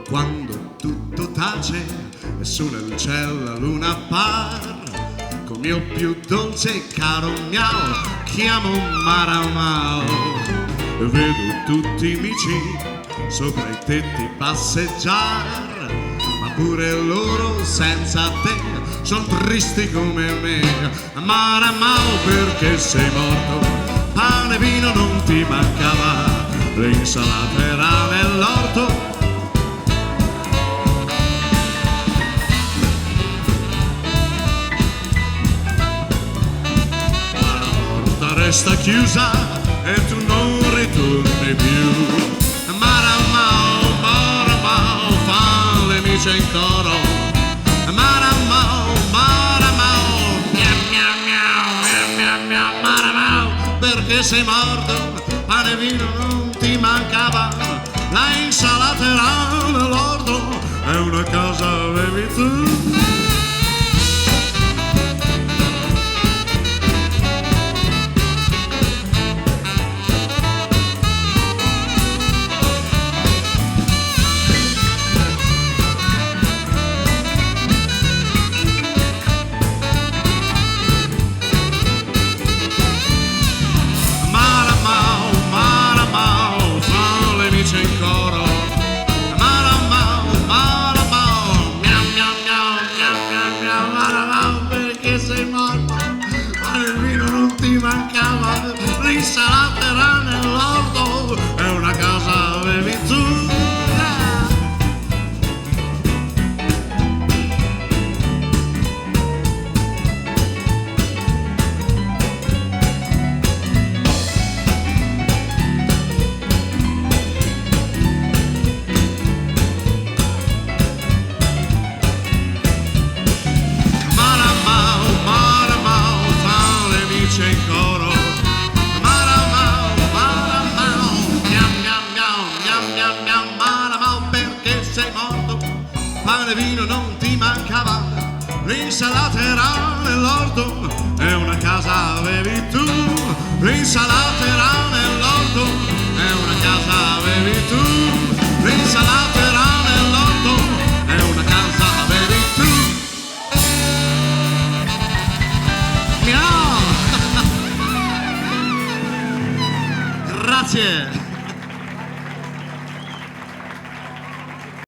Quando tutto tace e su nel cielo la luna appare, col mio più dolce e caro miau chiamo Maramau. E vedo tutti i amici sopra i tetti passeggiare, ma pure loro senza te son tristi come me. Maramau, perché sei morto? Pane e vino non ti mancava, l'insalata era nell'orto. Resta chiusa e tu non ritorni più. Maramau, Maramau, fa le amici in coro. Maramau, Maramau, miau miau miau miau miau. Maramau, perché sei morto? Pane e vino non ti mancava, la insalata era nell'orto e una casa avevi tu. Mancava, l'insalata era nell'orto e una casa avevi tu. Pane e vino non ti mancava, l'insalata era nell'orto e una casa avevi tu. L'insalata era nell'orto e una casa avevi tu.